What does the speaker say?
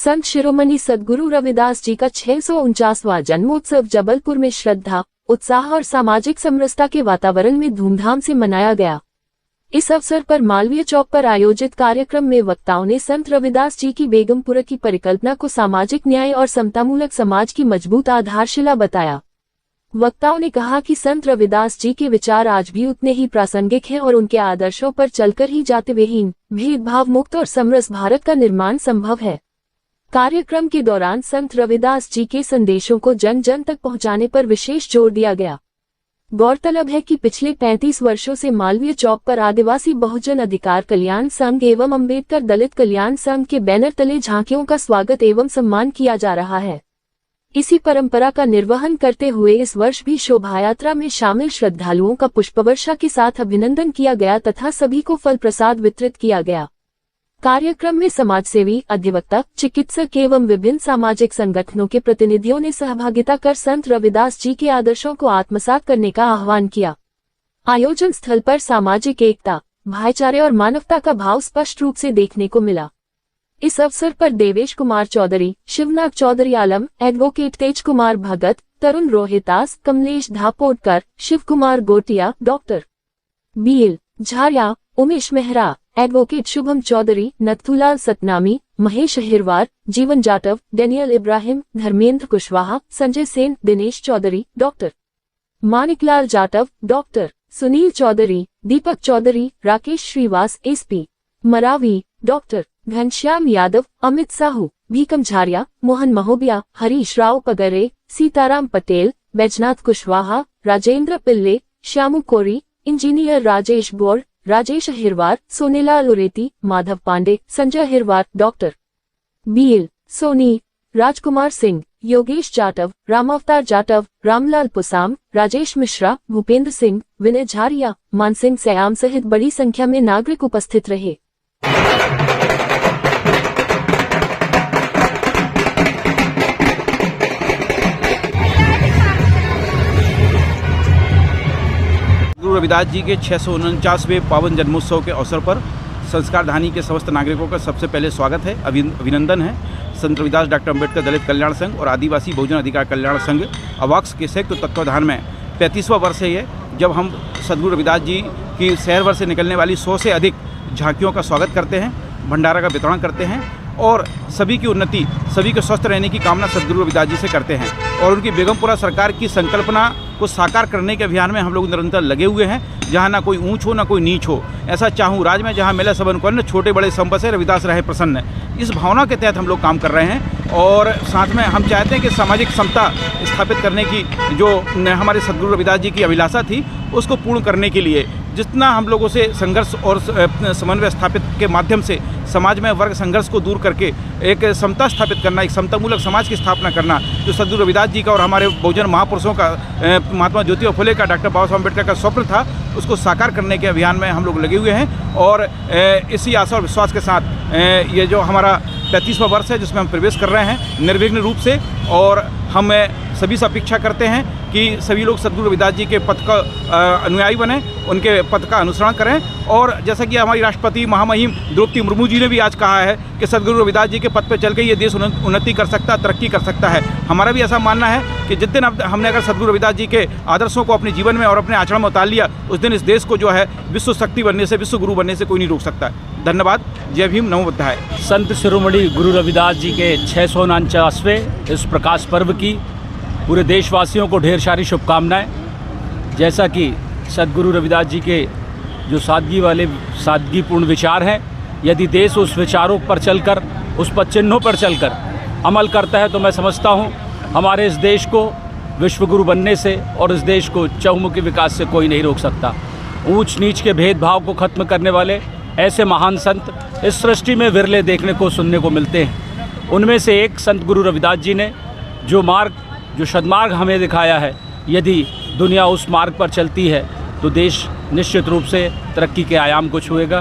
संत शिरोमणि सद्गुरु रविदास जी का 649वां जन्मोत्सव जबलपुर में श्रद्धा, उत्साह और सामाजिक समरसता के वातावरण में धूमधाम से मनाया गया। इस अवसर पर मालवीय चौक पर आयोजित कार्यक्रम में वक्ताओं ने संत रविदास जी की बेगमपुरा की परिकल्पना को सामाजिक न्याय और समतामूलक समाज की मजबूत आधारशिला बताया। वक्ताओं ने कहा कि संत रविदास जी के विचार आज भी उतने ही प्रासंगिक हैं और उनके आदर्शों पर चलकर ही जातिविहीन, भेदभाव मुक्त और समरस भारत का निर्माण संभव है। कार्यक्रम के दौरान संत रविदास जी के संदेशों को जन जन तक पहुंचाने पर विशेष जोर दिया गया। गौरतलब है कि पिछले 35 वर्षों से मालवीय चौक पर आदिवासी बहुजन अधिकार कल्याण संघ एवं अम्बेडकर दलित कल्याण संघ के बैनर तले झांकियों का स्वागत एवं सम्मान किया जा रहा है। इसी परंपरा का निर्वहन करते हुए इस वर्ष भी शोभायात्रा में शामिल श्रद्धालुओं का पुष्पवर्षा के साथ अभिनंदन किया गया तथा सभी को फल प्रसाद वितरित किया गया। कार्यक्रम में समाजसेवी, अधिवक्ता, चिकित्सक एवं विभिन्न सामाजिक संगठनों के प्रतिनिधियों ने सहभागिता कर संत रविदास जी के आदर्शों को आत्मसात करने का आह्वान किया। आयोजन स्थल पर सामाजिक एकता, भाईचारे और मानवता का भाव स्पष्ट रूप से देखने को मिला। इस अवसर पर Devesh Kumar Chaudhary, Shivnath Chaudhary Alam, advocate Tej Kumar Bhagat, Tarun Rohitas, Kamlesh Dhapotkar, Shiv Kumar Gotiya, doctor BL Jhariya, Umesh Mehra, advocate Shubham Chaudhary, Nathulal Satnami, Mahesh Hirwar, Jeevan Jatav, Daniel Ibrahim, Dharmendra Kushwaha, Sanjay Sen, Dinesh Chaudhary, doctor Maniklal Jatav, doctor Sunil Chaudhary, Deepak Chaudhary, Rakesh Shrivas, SP Maravi, doctor Ghanshyam Yadav, Amit Sahu, Bhikam Jhariya, Mohan Mahobiya, Harish Rao Pagare, Sitaram Patel, Baijnath Kushwaha, Rajendra Pillai, Shyamu Kori, engineer Rajesh Bor, Rajesh Hirwar, Sonelal Ureti, Madhav Pande, Sanjay Hirwar, doctor BL Soni, Rajkumar Singh, Yogesh Jatav, Ramavtar Jatav, Ramlal Pusam, Rajesh Mishra, Bhupendra Singh, Vinay Jhariya, Mansingh Sayam सहित बड़ी संख्या में नागरिक उपस्थित रहे। गुरु रविदास जी के 649वें पावन जन्मोत्सव के अवसर पर संस्कारधानी के समस्त नागरिकों का सबसे पहले स्वागत है, अभिनंदन है। संत रविदास डॉक्टर अम्बेडकर दलित कल्याण संघ और आदिवासी बहुजन अधिकार कल्याण संघ अवाक्स के संयुक्त तत्वाधान में 35वां वर्ष है ये, जब हम सद्गुरु रविदास जी की शहर भर से निकलने वाली 100 से अधिक झांकियों का स्वागत करते हैं, भंडारा का वितरण करते हैं और सभी की उन्नति, सभी के स्वस्थ रहने की कामना सद्गुरु रविदास जी से करते हैं। और उनकी बेगमपुरा सरकार की संकल्पना को साकार करने के अभियान में हम लोग निरंतर लगे हुए हैं। जहाँ ना कोई ऊंच हो ना कोई नीच हो, ऐसा चाहूँ राज में जहाँ मिले सबन को, छोटे बड़े सब से रविदास रहे प्रसन्न। इस भावना के तहत हम लोग काम कर रहे हैं और साथ में हम चाहते हैं कि सामाजिक समता स्थापित करने की जो हमारे सद्गुरु रविदास जी की अभिलाषा थी, उसको पूर्ण करने के लिए जितना हम लोगों से संघर्ष और समन्वय स्थापित के माध्यम से समाज में वर्ग संघर्ष को दूर करके एक समता स्थापित करना, एक समतामूलक समाज की स्थापना करना, जो सद्गुरु रविदास जी का और हमारे बहुजन महापुरुषों का, महात्मा ज्योतिबा फुले का, डॉक्टर बाबा साहब अम्बेडकर का स्वप्न था, उसको साकार करने के अभियान में हम लोग लगे हुए हैं। और इसी आशा और विश्वास के साथ ये जो हमारा 35वां वर्ष है जिसमें हम प्रवेश कर रहे हैं निर्विघ्न रूप से, और हम सभी से अपेक्षा करते हैं कि सभी लोग सद्गुरु रविदास जी के पथ का अनुयायी बने, उनके पथ का अनुसरण करें। और जैसा कि हमारी राष्ट्रपति महामहिम द्रौपदी मुर्मू जी ने भी आज कहा है कि सद्गुरु रविदास जी के पथ पर चल के ये देश उन्नति कर सकता है, तरक्की कर सकता है। हमारा भी ऐसा मानना है कि जिस दिन हमने अगर सद्गुरु रविदास जी के आदर्शों को अपने जीवन में और अपने आचरण में उतार लिया, उस दिन इस देश को जो है विश्व शक्ति बनने से, विश्व गुरु बनने से कोई नहीं रोक सकता। धन्यवाद। जय भीम, नमो बुद्धाय। संत शिरोमणि गुरु रविदास जी के 649वें इस प्रकाश पर्व की पूरे देशवासियों को ढेर सारी शुभकामनाएं। जैसा कि सद्गुरु रविदास जी के जो सादगीपूर्ण विचार हैं, यदि देश उस विचारों पर चलकर, उस पद चिन्हों पर चलकर अमल करता है, तो मैं समझता हूँ हमारे इस देश को विश्व गुरु बनने से और इस देश को चहुमुखी विकास से कोई नहीं रोक सकता। ऊंच नीच के भेदभाव को खत्म करने वाले ऐसे महान संत इस सृष्टि में विरले देखने को, सुनने को मिलते हैं। उनमें से एक संत गुरु रविदास जी ने जो सद्मार्ग हमें दिखाया है, यदि दुनिया उस मार्ग पर चलती है तो देश निश्चित रूप से तरक्की के आयाम को छुएगा।